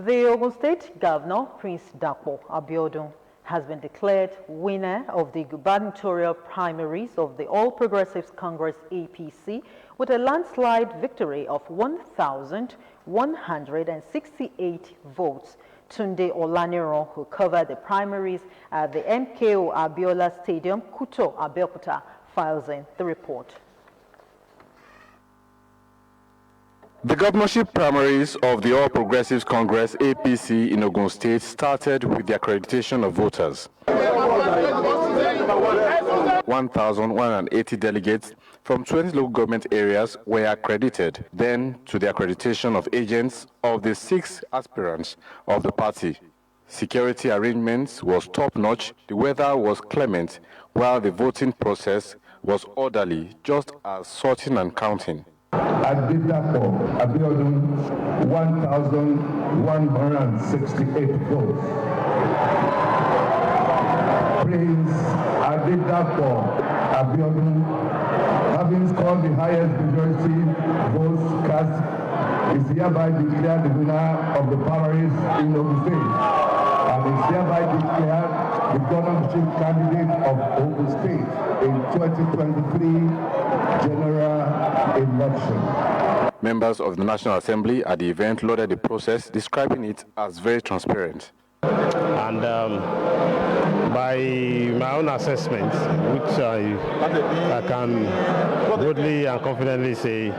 The Ogun State Governor, Prince Dapo Abiodun, has been declared winner of the gubernatorial primaries of the All Progressives Congress APC with a landslide victory of 1,168 votes. Tunde Olaniro, who covered the primaries at the MKO Abiola Stadium, Kuto, Abeokuta, files in the report. The governorship primaries of the All Progressives Congress APC in Ogun State started with the accreditation of voters. 1,180 delegates from 20 local government areas were accredited, then to the accreditation of agents of the 6 aspirants of the party. Security arrangements was top-notch, the weather was clement, while the voting process was orderly, just as sorting and counting. Abeokuta, Abiodun, 1,168 votes. Prince Abeokuta, Abiodun, having scored the highest majority votes cast, is hereby declared the winner of the primaries in Ogun State, and is hereby declared the governorship candidate of Ogun State in 2023 general election. Members of the National Assembly at the event lauded the process, describing it as very transparent. And by my own assessment, which I can boldly and confidently say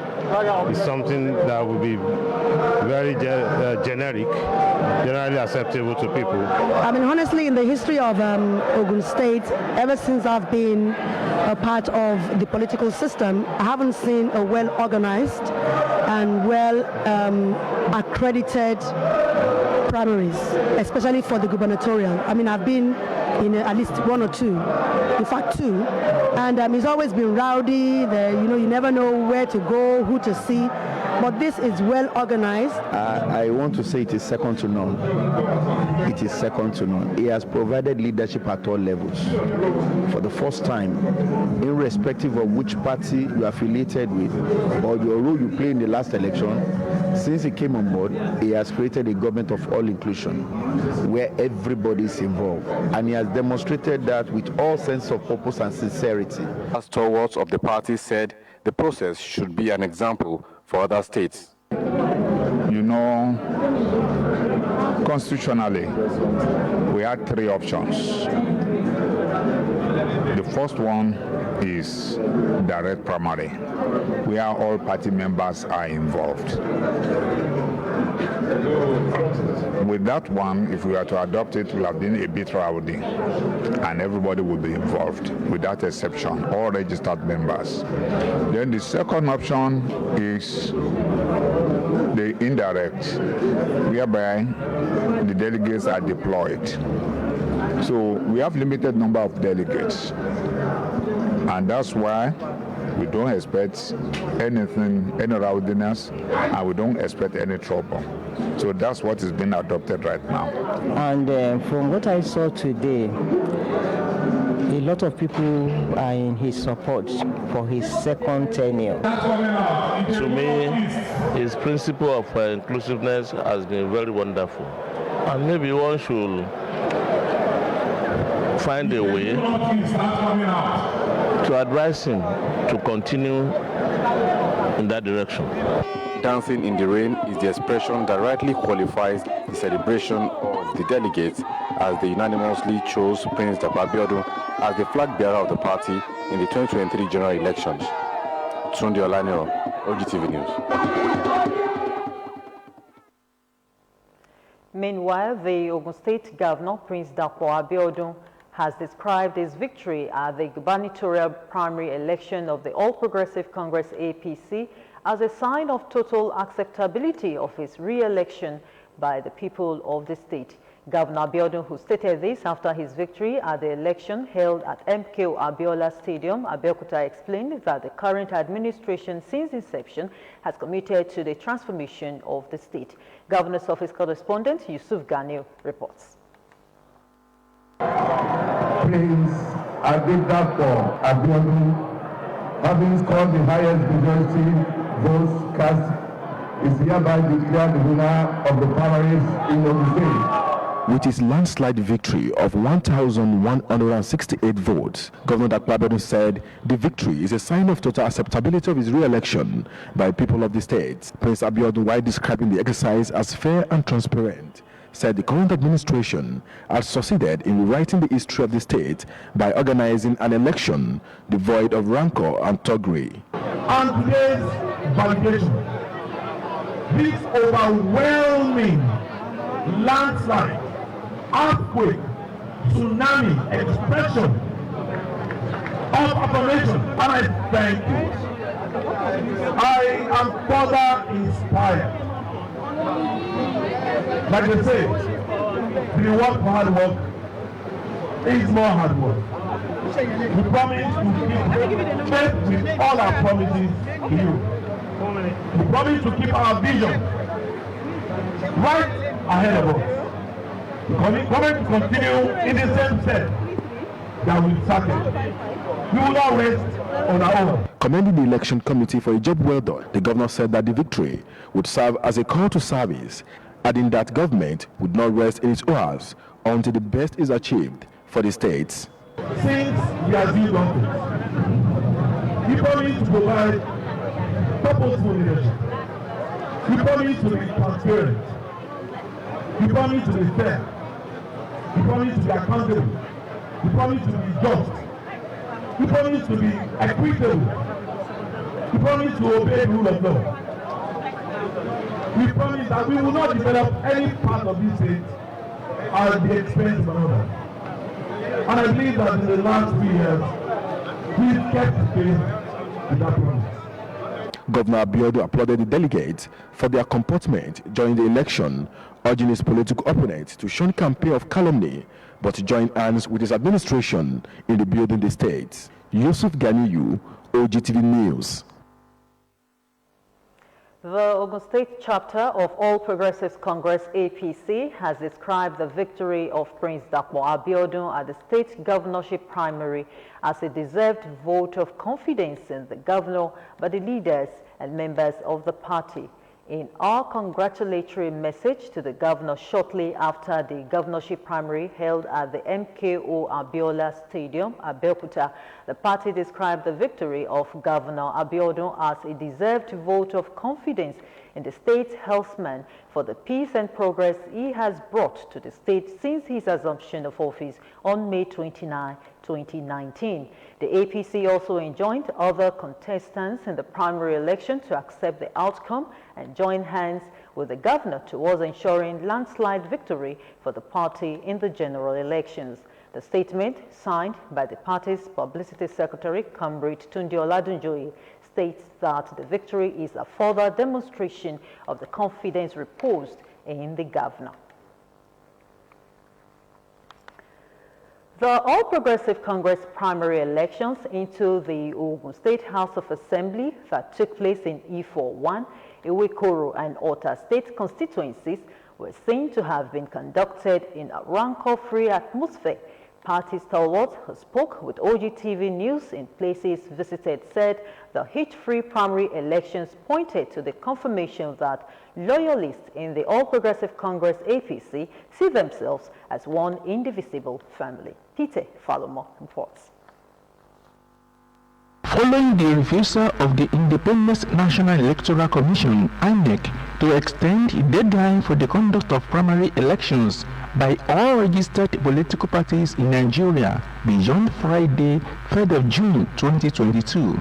is something that will be very generally acceptable to people. I mean, honestly, in the history of Ogun State, ever since I've been a part of the political system, I haven't seen a well-organized and well-accredited primaries, especially for the gubernatorial. I mean, I've been in at least 1 or 2, in fact 2, and it's always been rowdy. You never know where to go, who to see, but this is well organized. I want to say it is second to none. It is second to none. He has provided leadership at all levels. For the first time, irrespective of which party you are affiliated with or your role you play in the last election, since he came on board, he has created a government of all inclusion, where everybody is involved, and he has demonstrated that with all sense of purpose and sincerity. Stalwarts of the party said the process should be an example for other states. You know, constitutionally, we had 3 options. The first one is direct primary, where all party members are involved. With that one, if we were to adopt it, it will have been a bit rowdy, and everybody will be involved, without exception, all registered members. Then the second option is the indirect, whereby the delegates are deployed. So we have limited number of delegates, and that's why we don't expect anything, any rowdiness, and we don't expect any trouble. So that's what is being adopted right now. And from what I saw today, a lot of people are in his support for his second tenure. To me, his principle of inclusiveness has been very wonderful. And maybe one should find a way to advise him to continue in that direction. Dancing in the rain is the expression that rightly qualifies the celebration of the delegates as they unanimously chose Prince Dapo Abiodun as the flag bearer of the party in the 2023 general elections. Tunde Olaniro, OGTV News. Meanwhile, the Ogun State Governor, Prince Dapo Abiodun, has described his victory at the gubernatorial primary election of the All Progressive Congress APC as a sign of total acceptability of his re-election by the people of the state. Governor Abiodun, who stated this after his victory at the election held at MKO Abiola Stadium, Abeokuta, explained that the current administration since inception has committed to the transformation of the state. Governor's office correspondent Yusuf Ganiu reports. Prince Abeokuta, Abiodun, having scored the highest majority votes cast, is hereby declared the winner of the primaries in Ogun State. With his landslide victory of 1,168 votes, Governor Abeokuta said the victory is a sign of total acceptability of his re-election by people of the state. Prince Abeokuta, while describing the exercise as fair and transparent, said the current administration has succeeded in rewriting the history of the state by organizing an election devoid of rancor and thuggery. And today's validation, this overwhelming landslide, earthquake, tsunami, expression of affirmation, and I thank you. I am further inspired. Like they say, the reward for hard work is more hard work. We promise to keep faith with all our promises to you. We promise to keep our vision right ahead of us. We promise to continue in the same step that we've started. We will not rest on our own. Commending the election committee for a job well done, the governor said that the victory would serve as a call to service, adding that government would not rest in its oars until the best is achieved for the states. Since we are due government, we promise to provide purposeful leadership. We promise to be transparent. We promise to be fair. We promise to be accountable. We promise to be just. We promise to be equitable. We promise to obey the rule of law. We promise that we will not develop any part of this state at the expense of another. And I believe that in the last 3 years, we've kept faith with that promise. Governor Abeokuta applauded the delegates for their comportment during the election, urging his political opponents to shun campaign of calumny, but to join hands with his administration in rebuilding the state. Yusuf Ganiyu, OGTV News. The Ogun State chapter of All Progressives Congress APC has described the victory of Prince Dapo Abiodun at the state governorship primary as a deserved vote of confidence in the governor by the leaders and members of the party. In our congratulatory message to the governor shortly after the governorship primary held at the MKO Abiola Stadium, Abeokuta, the party described the victory of Governor Abiodun as a deserved vote of confidence in the state's helmsman for the peace and progress he has brought to the state since his assumption of office on May 29, 2019. The APC also enjoined other contestants in the primary election to accept the outcome and join hands with the governor towards ensuring landslide victory for the party in the general elections. The statement, signed by the party's publicity secretary, Comrade Tunde Oladunjoye, states that the victory is a further demonstration of the confidence reposed in the governor. The All Progressive Congress primary elections into the Ogun State House of Assembly that took place in E41, EWEKORO and Ota state constituencies were seen to have been conducted in a rancor-free atmosphere. Party stalwarts who spoke with OGTV News in places visited said the heat-free primary elections pointed to the confirmation that loyalists in the All Progressive Congress APC see themselves as one indivisible family. Peter Falomo reports. Following the refusal of the Independent National Electoral Commission, INEC, to extend the deadline for the conduct of primary elections by all registered political parties in Nigeria beyond Friday, 3rd of June 2022,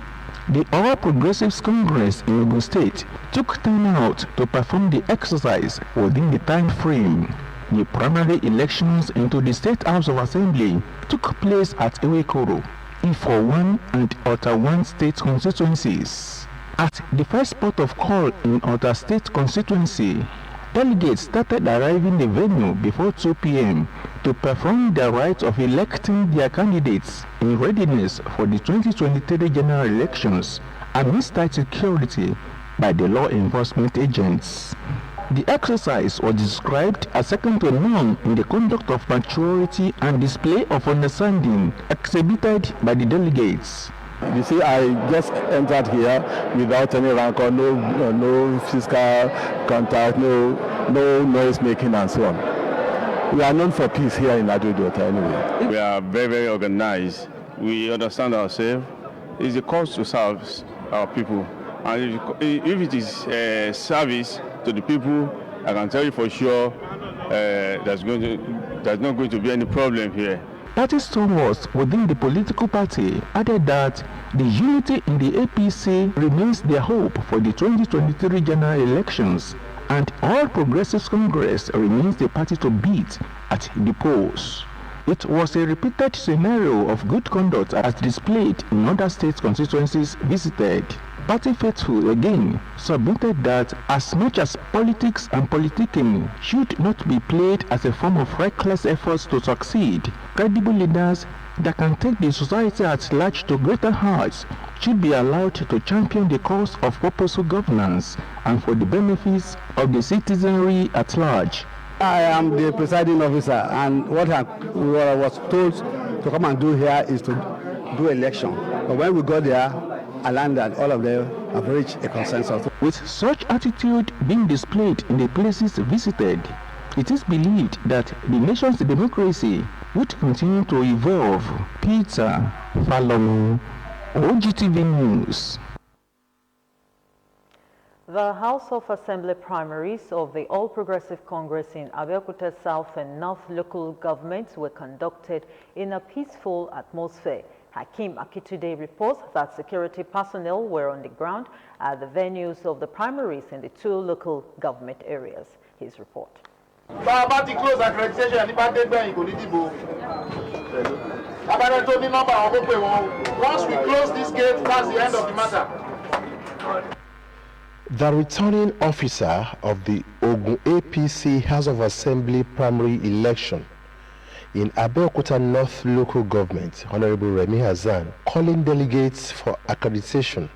the All Progressives Congress in Ogun State took time out to perform the exercise within the time frame. The primary elections into the State House of Assembly took place at EWEKORO, E41 and Ota 1 state constituencies. At the first port of call in Ota state constituency, delegates started arriving the venue before 2 p.m. to perform their right of electing their candidates in readiness for the 2023 general elections amidst tight security by the law enforcement agents. The exercise was described as second to none in the conduct of maturity and display of understanding exhibited by the delegates. You see, I just entered here without any rancor, no physical contact, no noise making and so on. We are known for peace here in Abeokuta anyway. We are very, very organized. We understand ourselves. It's a cause to serve our people. And if it is service to the people, I can tell you for sure there's not going to be any problem here. Party stalwarts within the political party added that the unity in the APC remains their hope for the 2023 general elections, and All Progressives Congress remains the party to beat at the polls. It was a repeated scenario of good conduct as displayed in other states' constituencies visited. Party faithful again submitted that as much as politics and politicking should not be played as a form of reckless efforts to succeed, credible leaders that can take the society at large to greater heights should be allowed to champion the cause of purposeful governance and for the benefits of the citizenry at large. I am the presiding officer, and what I was told to come and do here is to do election. But when we got there, I learned that all of them have reached a consensus. With such attitude being displayed in the places visited, it is believed that the nation's democracy would continue to evolve. Peter Falomo, OGTV News. The House of Assembly primaries of the All Progressive Congress in Abeokuta South and North local governments were conducted in a peaceful atmosphere. Hakeem Akitude reports that security personnel were on the ground at the venues of the primaries in the two local government areas. His report. Once we close this gate, that's the end of the matter. The returning officer of the OGUN APC House of Assembly primary election in Abeokuta North local government, Honorable Remi Hassan, calling delegates for accreditation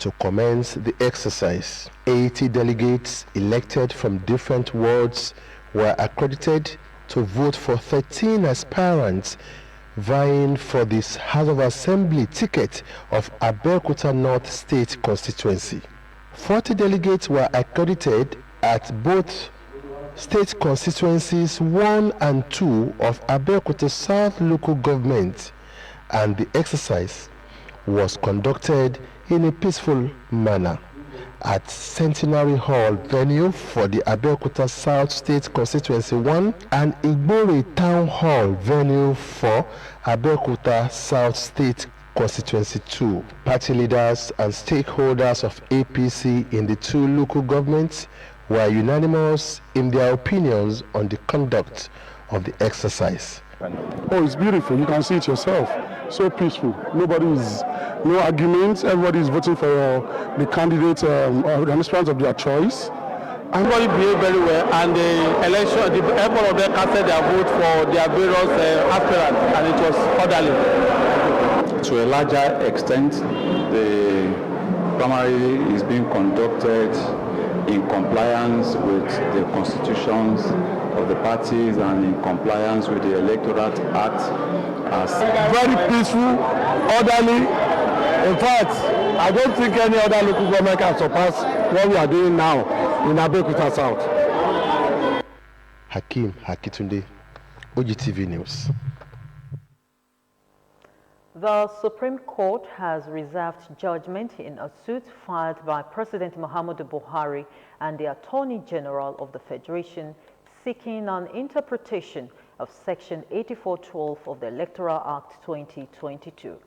to commence the exercise. 80 delegates elected from different wards were accredited to vote for 13 aspirants vying for this House of Assembly ticket of Abeokuta North State constituency. 40 delegates were accredited at both state constituencies 1 and 2 of Abeokuta South local government, and the exercise was conducted in a peaceful manner at Centenary Hall venue for the Abeokuta South State Constituency 1 and Igbore Town Hall venue for Abeokuta South State Constituency 2. Party leaders and stakeholders of APC in the two local governments were unanimous in their opinions on the conduct of the exercise. Oh, it's beautiful. You can see it yourself. So peaceful. No arguments. Everybody is voting for the candidate or the aspirant of their choice. Everybody behaved very well, and the election, every of them casted their vote for their various aspirants, and it was orderly. To a larger extent, the primary is being conducted in compliance with the constitutions of the parties and in compliance with the Electoral Act. Very peaceful, orderly. In fact, I don't think any other local government can surpass what we are doing now in Abeokuta South. Hakeem Akitunde, OGTV News. The Supreme Court has reserved judgment in a suit filed by President Muhammadu Buhari and the Attorney General of the Federation seeking an interpretation of Section 8412 of the Electoral Act 2022.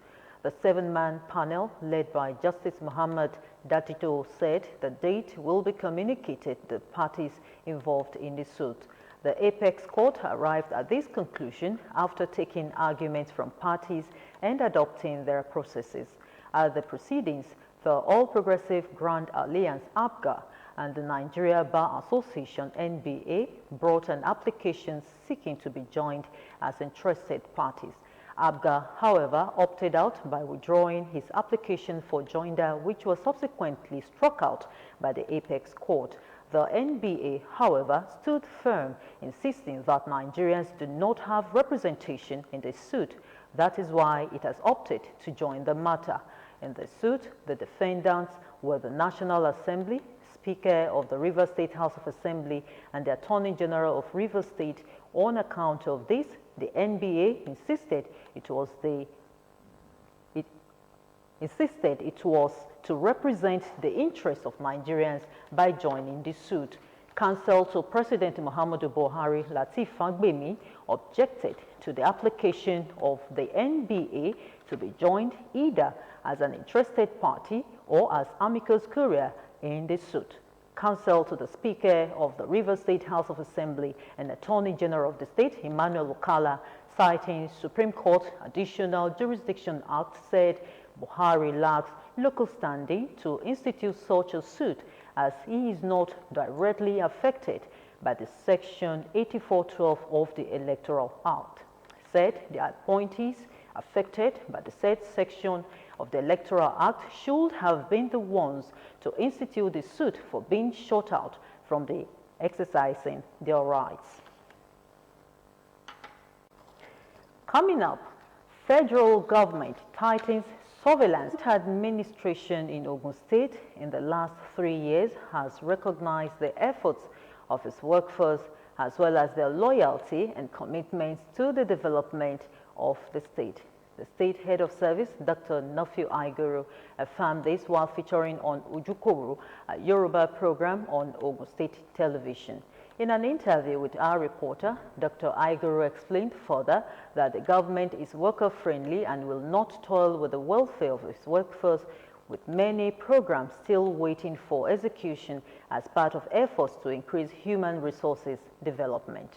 The 7-man panel, led by Justice Muhammad Datito, said the date will be communicated to the parties involved in the suit. The Apex Court arrived at this conclusion after taking arguments from parties and adopting their processes. At the proceedings, the All Progressive Grand Alliance (APGA) and the Nigeria Bar Association (NBA) brought an application seeking to be joined as interested parties. APGA, however, opted out by withdrawing his application for joinder, which was subsequently struck out by the Apex Court. The NBA, however, stood firm, insisting that Nigerians do not have representation in the suit. That is why it has opted to join the matter. In the suit, the defendants were the National Assembly, Speaker of the Rivers State House of Assembly, and the Attorney General of Rivers State. On account of this, the NBA insisted it was to represent the interests of Nigerians by joining the suit. Counsel to President Muhammadu Buhari, Lateef Fagbemi, objected to the application of the NBA to be joined either as an interested party or as amicus curiae in the suit. Counsel to the Speaker of the Rivers State House of Assembly and Attorney General of the State, Emmanuel Okala, citing Supreme Court Additional Jurisdiction Act, said Buhari lacks local standing to institute such a suit as he is not directly affected by the Section 8412 of the Electoral Act. Said the appointees affected by the said section of the Electoral Act should have been the ones to institute the suit for being shut out from the exercising their rights. Coming up, federal government tightens surveillance. Administration in Ogun State in the last 3 years has recognized the efforts of its workforce as well as their loyalty and commitments to the development of the state. The state head of service, Dr. Nafiu Aiguru, affirmed this while featuring on UNREGISTERED, a Yoruba program on Ogun State television. In an interview with our reporter, Dr. Aiguru explained further that the government is worker-friendly and will not toil with the welfare of its workforce, with many programs still waiting for execution as part of efforts to increase human resources development.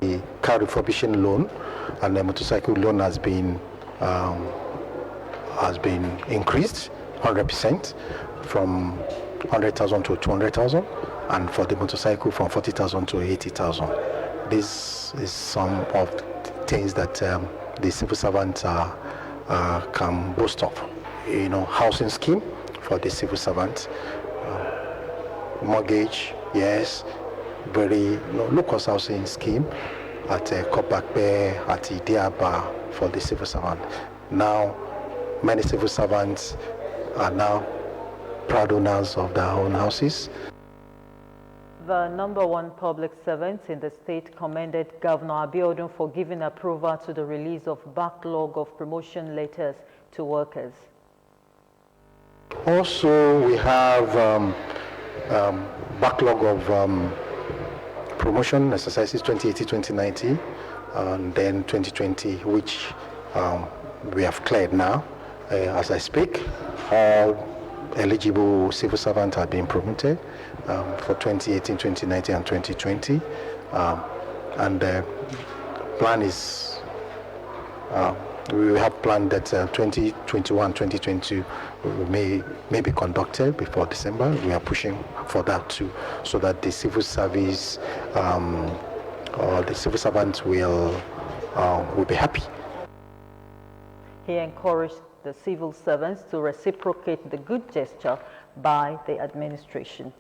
The car refurbishing loan and the motorcycle loan has been increased 100% from 100,000 to 200,000, and for the motorcycle from 40,000 to 80,000. This is some of the things that the civil servants can boast of. You know, housing scheme for the civil servants, mortgage, yes, very low-cost housing scheme at Kopakpe, at Idiaba for the civil servant. Now, many civil servants are now proud owners of their own houses. The #1 public servant in the state commended Governor Abeokuta for giving approval to the release of backlog of promotion letters to workers. Also, we have backlog of promotion exercises 2018-2019 and then 2020, which we have cleared now. As I speak, all eligible civil servants are being promoted for 2018, 2019, and 2020. And the plan is, we have planned that 2021, 2022 may be conducted before December. We are pushing for that too, so that the civil service or the civil servants will be happy. He encouraged the civil servants to reciprocate the good gesture by the administration.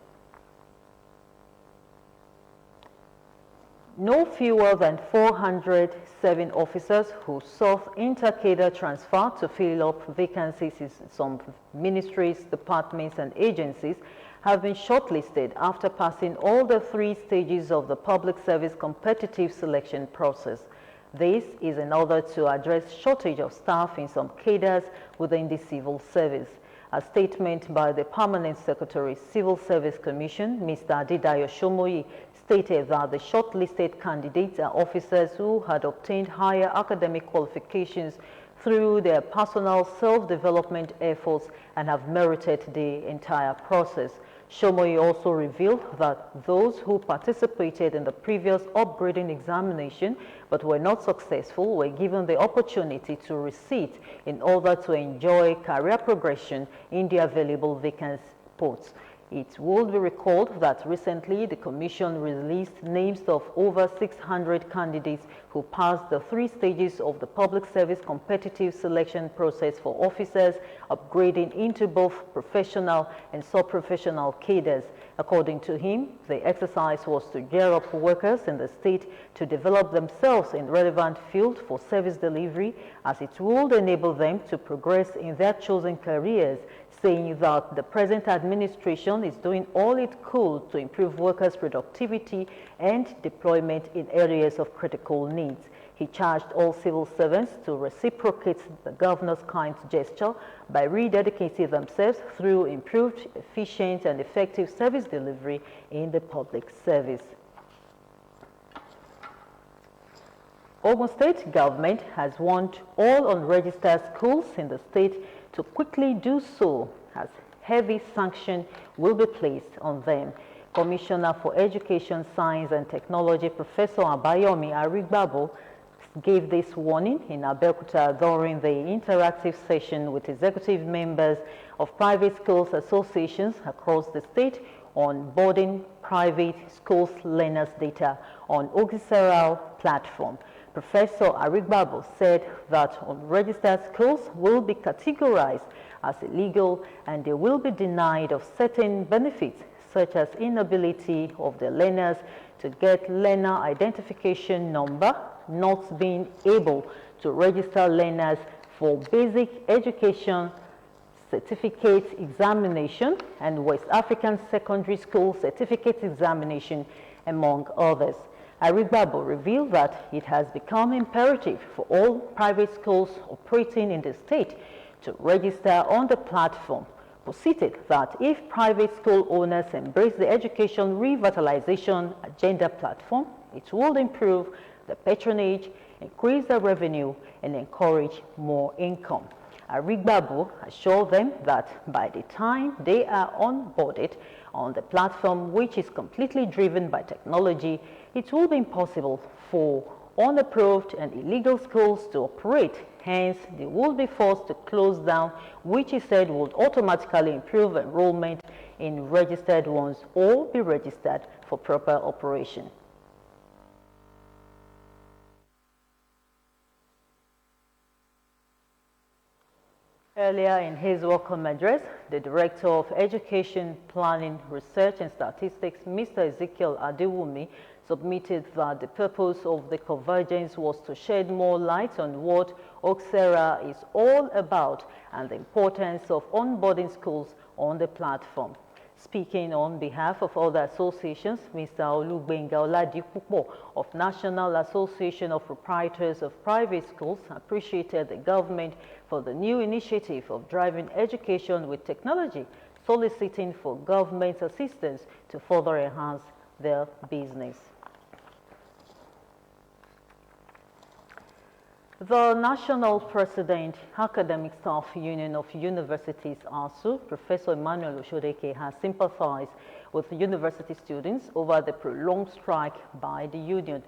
No fewer than 407 officers who sought inter-cadre transfer to fill up vacancies in some ministries, departments, and agencies have been shortlisted after passing all the 3 stages of the public service competitive selection process. This is in order to address shortage of staff in some cadres within the civil service. A statement by the Permanent Secretary, Civil Service Commission, Mr. Adidayo Shomoyi, stated that the shortlisted candidates are officers who had obtained higher academic qualifications through their personal self-development efforts and have merited the entire process. Shomoyi also revealed that those who participated in the previous upgrading examination but were not successful were given the opportunity to resit in order to enjoy career progression in the available vacant posts. It would be recalled that recently the Commission released names of over 600 candidates who who passed the 3 stages of the public service competitive selection process for officers, upgrading into both professional and sub-professional cadres. According to him, the exercise was to gear up workers in the state to develop themselves in relevant field for service delivery, as it would enable them to progress in their chosen careers, saying that the present administration is doing all it could to improve workers' productivity and deployment in areas of critical needs. He charged all civil servants to reciprocate the governor's kind gesture by rededicating themselves through improved, efficient, and effective service delivery in the public service. Ogun State government has warned all unregistered schools in the state to quickly do so, as heavy sanction will be placed on them. Commissioner for Education, Science and Technology, Professor Abayomi Arigbabo, gave this warning in Abeokuta during the interactive session with executive members of private schools associations across the state on boarding private schools learners data on OGTV platform. Professor Arigbabo said that unregistered schools will be categorized as illegal and they will be denied of certain benefits, such as inability of the learners to get learner identification number, not being able to register learners for basic education certificate examination and West African secondary school certificate examination, among others. Arigbabo revealed that it has become imperative for all private schools operating in the state to register on the platform. Posited that if private school owners embrace the education revitalization agenda platform, it will improve the patronage, increase the revenue, and encourage more income. Arigbabo assured them that by the time they are onboarded on the platform, which is completely driven by technology, it will be impossible for unapproved and illegal schools to operate. Hence, they will be forced to close down, which he said would automatically improve enrollment in registered ones or be registered for proper operation. Earlier in his welcome address, the Director of Education, Planning, Research and Statistics, Mr. Ezekiel Adewumi, submitted that the purpose of the convergence was to shed more light on what OGTV is all about and the importance of onboarding schools on the platform. Speaking on behalf of other associations, Mr. Olugbenga Oladipupo of National Association of Proprietors of Private Schools appreciated the government for the new initiative of driving education with technology, soliciting for government assistance to further enhance their business. The National President, Academic Staff Union of Universities, ASU, Professor Emmanuel Oshodeke, has sympathized with university students over the prolonged strike by the union.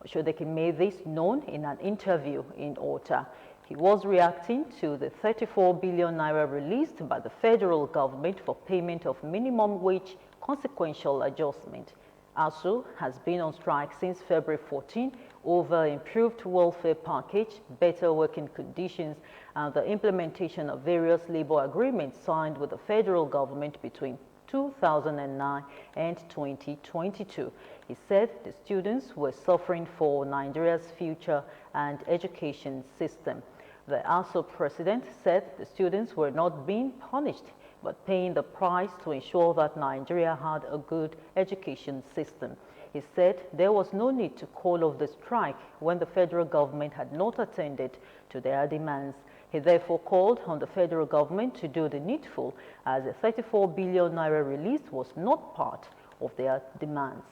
Oshodeke made this known in an interview in Ota. He was reacting to the 34 billion naira released by the federal government for payment of minimum wage consequential adjustment. ASU has been on strike since February 14 over improved welfare package, better working conditions, and the implementation of various labor agreements signed with the federal government between 2009 and 2022. He said the students were suffering for Nigeria's future and education system. The ASU president said the students were not being punished, but paying the price to ensure that Nigeria had a good education system. He said there was no need to call off the strike when the federal government had not attended to their demands. He therefore called on the federal government to do the needful, as the 34 billion naira release was not part of their demands.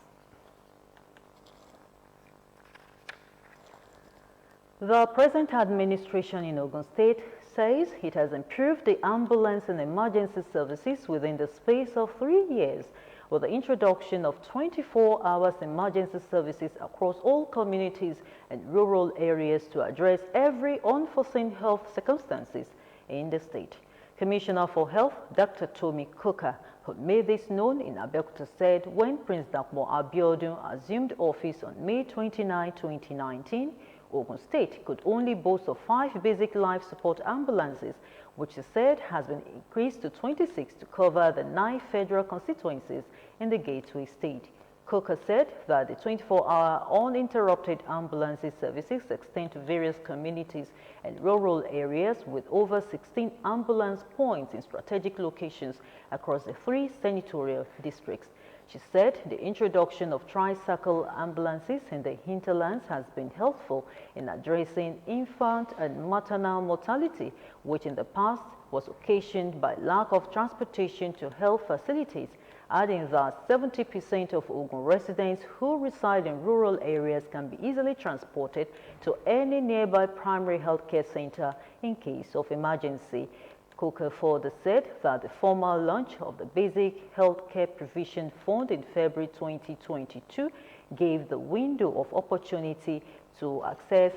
The present administration in Ogun State says it has improved the ambulance and emergency services within the space of 3 years, with the introduction of 24 hours emergency services across all communities and rural areas to address every unforeseen health circumstances in the state. Commissioner for Health, Dr. Tomi Kuka, who made this known in Abeokuta, said when Prince Dakmo Abiodun assumed office on May 29, 2019, Ogun State could only boast of 5 basic life support ambulances, which is said has been increased to 26 to cover the 9 federal constituencies in the Gateway State. Coker said that the 24-hour uninterrupted ambulance services extend to various communities and rural areas with over 16 ambulance points in strategic locations across the 3 senatorial districts. She said the introduction of tricycle ambulances in the hinterlands has been helpful in addressing infant and maternal mortality, which in the past was occasioned by lack of transportation to health facilities, adding that 70% of Ogun residents who reside in rural areas can be easily transported to any nearby primary healthcare center in case of emergency. Coker further said that the formal launch of the Basic Healthcare Provision Fund in February 2022 gave the window of opportunity to access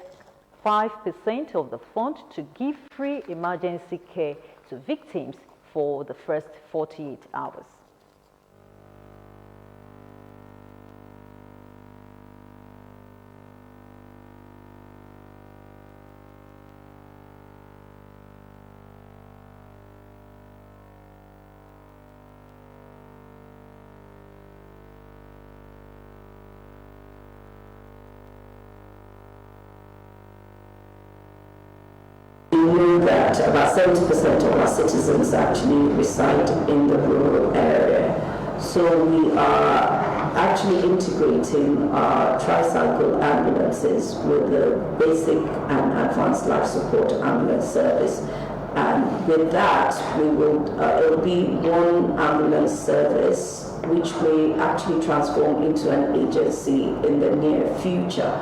5% of the fund to give free emergency care to victims for the first 48 hours. That about 70% of our citizens actually reside in the rural area. So we are actually integrating our tricycle ambulances with the basic and advanced life support ambulance service. And with that, we will it will be one ambulance service which may actually transform into an agency in the near future.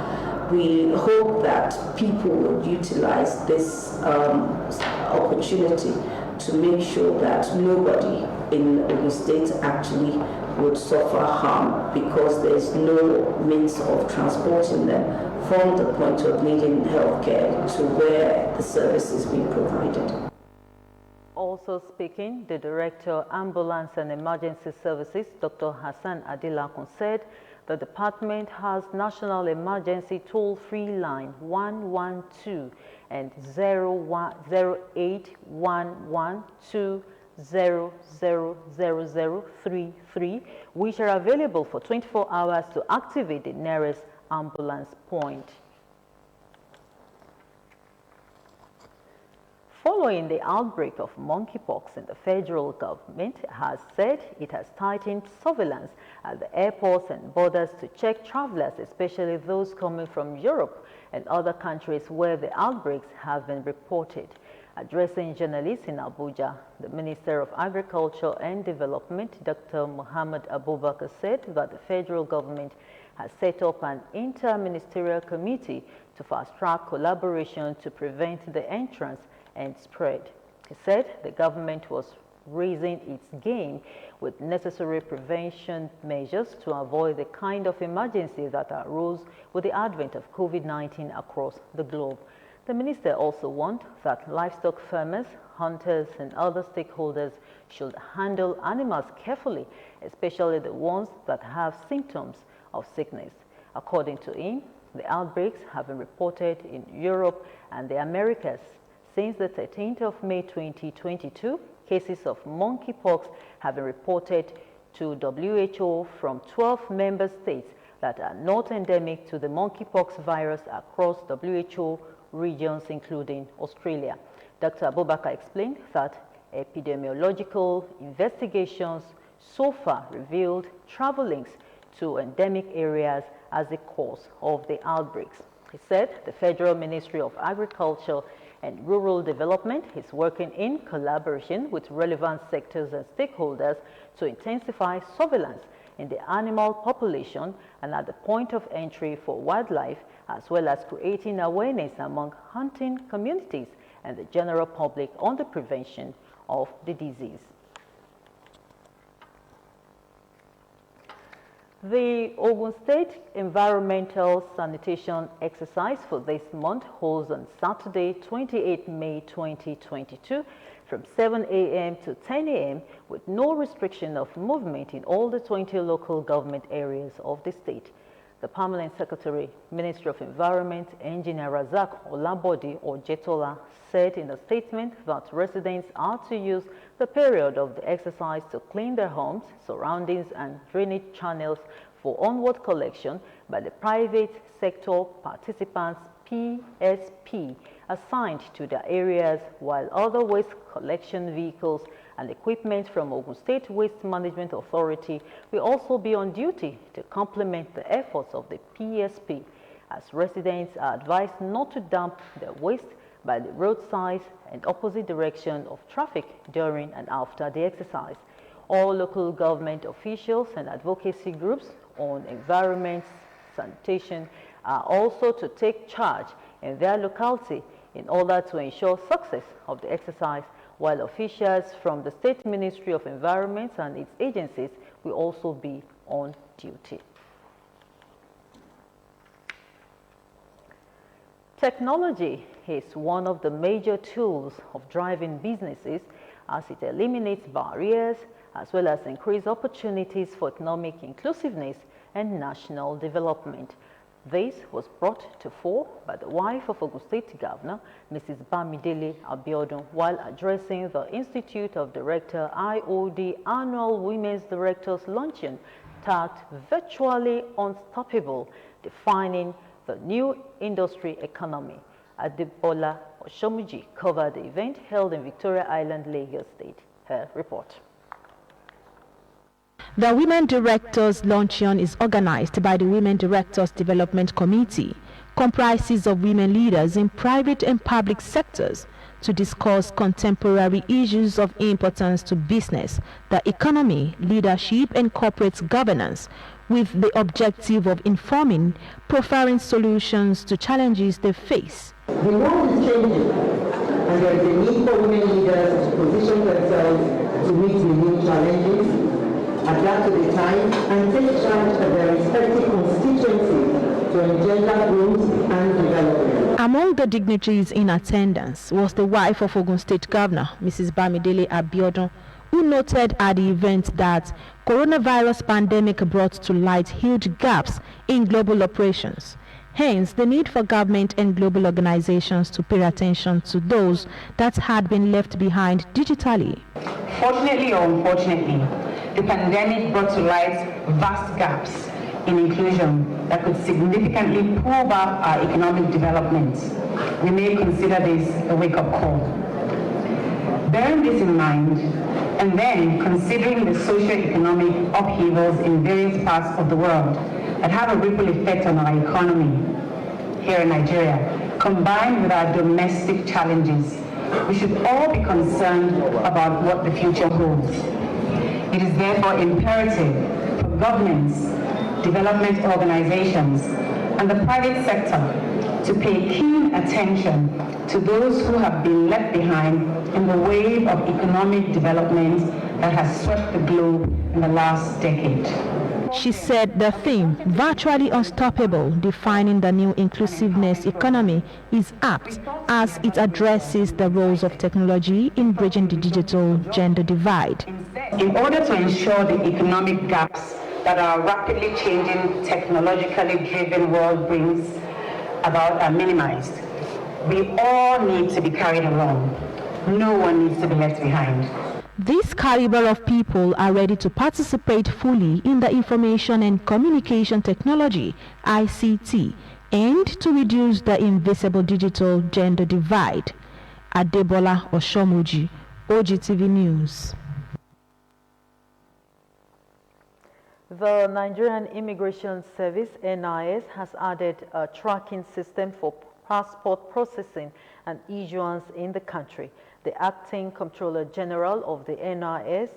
We hope that people will utilize this opportunity to make sure that nobody in Ogun State actually would suffer harm because there's no means of transporting them from the point of needing healthcare to where the service is being provided. Also speaking, the Director, Ambulance and Emergency Services, Dr. Hassan Adilakun, said the department has national emergency toll-free line 112 and 081120000033, which are available for 24 hours to activate the nearest ambulance point. Following the outbreak of monkeypox, the federal government has said it has tightened surveillance at the airports and borders to check travelers, especially those coming from Europe and other countries where the outbreaks have been reported. Addressing journalists in Abuja, the Minister of Agriculture and Development, Dr. Muhammad Abubakar, said that the federal government has set up an inter-ministerial committee to fast-track collaboration to prevent the entrance and spread. He said the government was raising its game with necessary prevention measures to avoid the kind of emergency that arose with the advent of COVID-19 across the globe. The minister also warned that livestock farmers, hunters, and other stakeholders should handle animals carefully, especially the ones that have symptoms of sickness. According to him, the outbreaks have been reported in Europe and the Americas. Since the 13th of May 2022, cases of monkeypox have been reported to WHO from 12 member states that are not endemic to the monkeypox virus across WHO regions, including Australia. Dr. Abubakar explained that epidemiological investigations so far revealed travel links to endemic areas as the cause of the outbreaks. He said the Federal Ministry of Agriculture and Rural Development is working in collaboration with relevant sectors and stakeholders to intensify surveillance in the animal population and at the point of entry for wildlife, as well as creating awareness among hunting communities and the general public on the prevention of the disease. The Ogun State Environmental Sanitation Exercise for this month holds on Saturday, 28 May 2022 from 7 a.m. to 10 a.m. with no restriction of movement in all the 20 local government areas of the state. The Permanent Secretary, Ministry of Environment, Engineer Razak Olabode Ojetola, said in a statement that residents are to use the period of the exercise to clean their homes, surroundings and drainage channels for onward collection by the private sector participants PSP assigned to their areas, while other waste collection vehicles and equipment from Ogun State Waste Management Authority will also be on duty to complement the efforts of the PSP, as residents are advised not to dump their waste by the roadside and opposite direction of traffic during and after the exercise. All local government officials and advocacy groups on environment sanitation are also to take charge in their locality in order to ensure success of the exercise, while officials from the State Ministry of Environment and its agencies will also be on duty. Technology is one of the major tools of driving businesses as it eliminates barriers as well as increase opportunities for economic inclusiveness and national development. This was brought to fore by the wife of Ogun State Governor, Mrs. Bamidele Abiodun, while addressing the Institute of Director IOD Annual Women's Directors Luncheon tagged Virtually Unstoppable, Defining the New Industry Economy. Adebola Oshomuji covered the event held in Victoria Island, Lagos State. Her report. The Women Directors Luncheon is organized by the Women Directors Development Committee, comprises of women leaders in private and public sectors to discuss contemporary issues of importance to business, the economy, leadership and corporate governance, with the objective of informing, proffering solutions to challenges they face. The world is changing, and there is a need for women leaders to position themselves to meet the new challenges, adapt to the time, and take charge of their respective constituencies to engender growth and development. Among the dignitaries in attendance was the wife of Ogun State Governor, Mrs. Bamidele Abiodun, who noted at the event that coronavirus pandemic brought to light huge gaps in global operations. Hence, the need for government and global organizations to pay attention to those that had been left behind digitally. Fortunately or unfortunately, the pandemic brought to light vast gaps in inclusion that could significantly pull back our economic development. We may consider this a wake-up call. Bearing this in mind, and then considering the socio-economic upheavals in various parts of the world that have a ripple effect on our economy here in Nigeria, combined with our domestic challenges, we should all be concerned about what the future holds. It is therefore imperative for governments, development organizations, and the private sector to pay keen attention to those who have been left behind in the wave of economic development that has swept the globe in the last decade. She said the theme, Virtually Unstoppable, Defining the New Inclusiveness Economy, is apt as it addresses the roles of technology in bridging the digital gender divide. In order to ensure the economic gaps that our rapidly changing, technologically driven world brings about are minimized, we all need to be carried along. No one needs to be left behind. This caliber of people are ready to participate fully in the information and communication technology, ICT, and to reduce the invisible digital gender divide. Adebola Oshomuji, OGTV News. The Nigerian Immigration Service, NIS, has added a tracking system for passport processing and issuance in the country. The Acting Comptroller General of the NIS,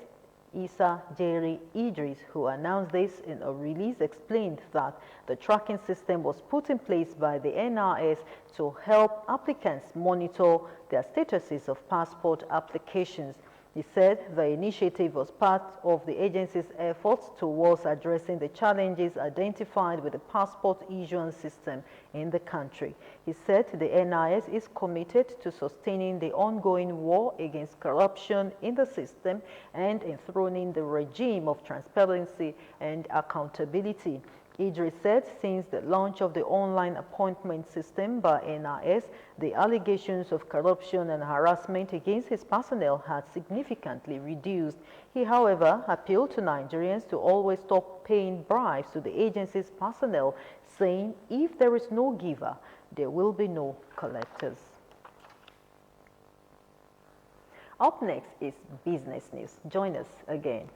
Isa Jerry Idris, who announced this in a release, explained that the tracking system was put in place by the NIS to help applicants monitor their statuses of passport applications. He said the initiative was part of the agency's efforts towards addressing the challenges identified with the passport issuance system in the country. He said the NIS is committed to sustaining the ongoing war against corruption in the system and enthroning the regime of transparency and accountability. Idris said since the launch of the online appointment system by NIS, the allegations of corruption and harassment against his personnel had significantly reduced. He, however, appealed to Nigerians to always stop paying bribes to the agency's personnel, saying if there is no giver, there will be no collectors. Up next is business news. Join us again.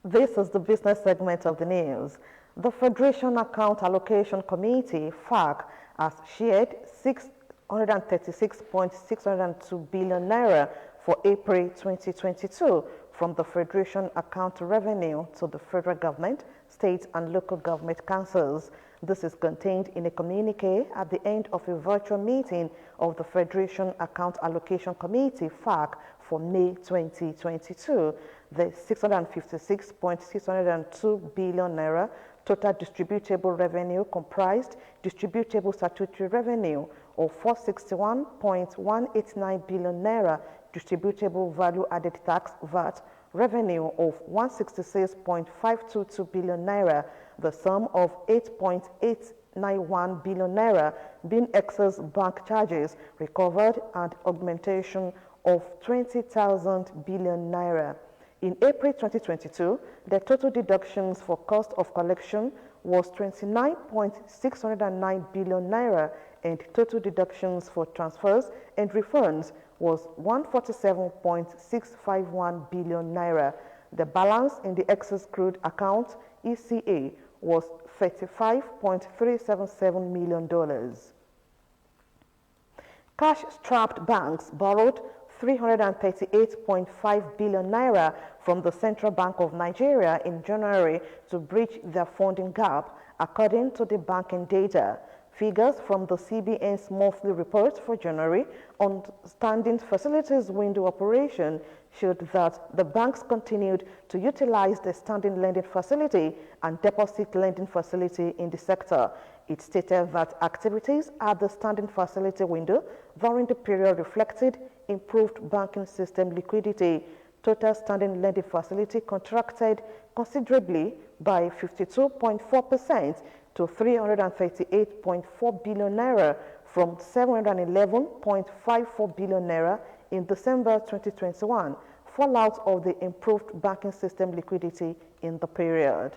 This is the business segment of the news. The Federation Account Allocation Committee, FAC, has shared 636.602 billion naira for April 2022 from the Federation account revenue to the federal government, state and local government councils. This is contained in a communique at the end of a virtual meeting of the Federation Account Allocation Committee, FAC, for May 2022. The 656.602 billion naira total distributable revenue comprised distributable statutory revenue of 461.189 billion naira, distributable value-added tax VAT revenue of 166.522 billion naira, the sum of 8.891 billion naira being excess bank charges recovered and augmentation of 20,000 billion naira. In April 2022, the total deductions for cost of collection was 29.609 billion naira and total deductions for transfers and refunds was 147.651 billion naira. The balance in the excess crude account, ECA, was $35.377 million. Cash-strapped banks borrowed 338.5 billion naira from the Central Bank of Nigeria in January to bridge their funding gap, according to the banking data. Figures from the CBN's monthly report for January on standing facilities window operation showed that the banks continued to utilize the standing lending facility and deposit lending facility in the sector. It stated that activities at the standing facility window during the period reflected improved banking system liquidity. Total standing lending facility contracted considerably by 52.4% to 338.4 billion naira from 711.54 billion naira in December 2021, fallout of the improved banking system liquidity in the period.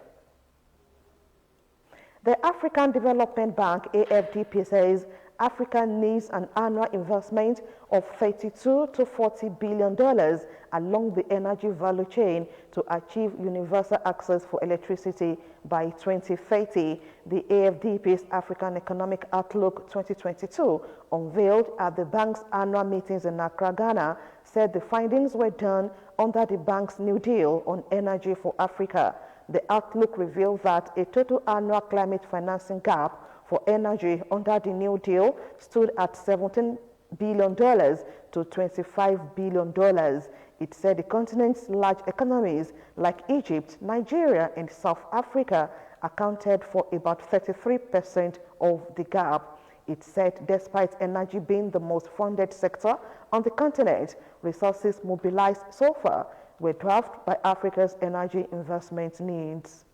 The African Development Bank, AFDB, says Africa needs an annual investment of $32 to $40 billion along the energy value chain to achieve universal access for electricity by 2030. The AFDB's African Economic Outlook 2022, unveiled at the bank's annual meetings in Accra, Ghana, said the findings were done under the bank's New Deal on energy for Africa. The outlook revealed that a total annual climate financing gap for energy under the New Deal stood at $17 billion to $25 billion. It said the continent's large economies like Egypt, Nigeria, and South Africa accounted for about 33% of the gap. It said despite energy being the most funded sector on the continent, resources mobilized so far were dwarfed by Africa's energy investment needs.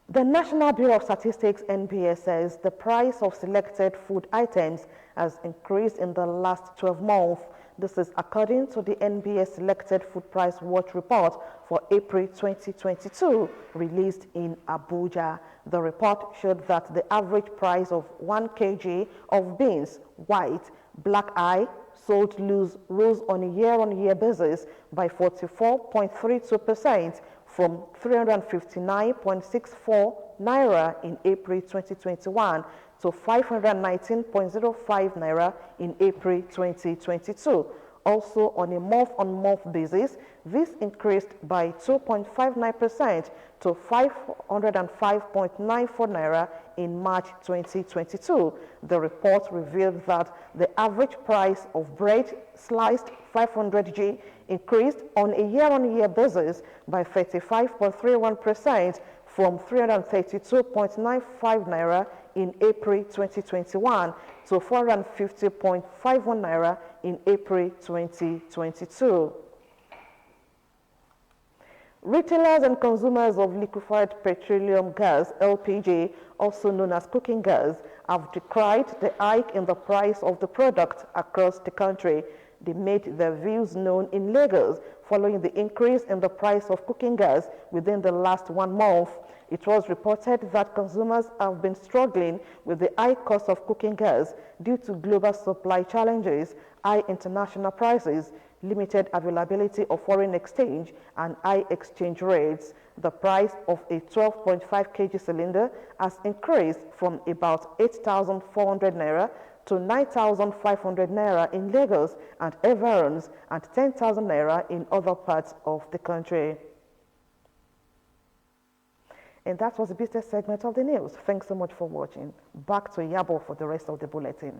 The National Bureau of Statistics, NBS, says the price of selected food items has increased in the last 12 months. This is according to the NBS Selected Food Price Watch report for April 2022, released in Abuja. The report showed that the average price of 1 kg of beans, white, black eye, sold loose rose on a year-on-year basis by 44.32% from 359.64 naira in April 2021 to 519.05 naira in April 2022. Also, on a month-on-month basis, this increased by 2.59% to 505.94 naira in March 2022. The report revealed that the average price of bread sliced 500g increased on a year-on-year basis by 35.31% from 332.95 naira in April 2021 to 450.51 naira in April 2022. Retailers and consumers of liquefied petroleum gas, LPG, also known as cooking gas, have decried the hike in the price of the product across the country. They made their views known in Lagos following the increase in the price of cooking gas within the last 1 month. It was reported that consumers have been struggling with the high cost of cooking gas due to global supply challenges, high international prices, limited availability of foreign exchange, and high exchange rates. The price of a 12.5 kg cylinder has increased from about 8,400 naira to 9,500 naira in Lagos and environs, and 10,000 naira in other parts of the country. And that was the business segment of the news. Thanks so much for watching. Back to Yabo for the rest of the bulletin.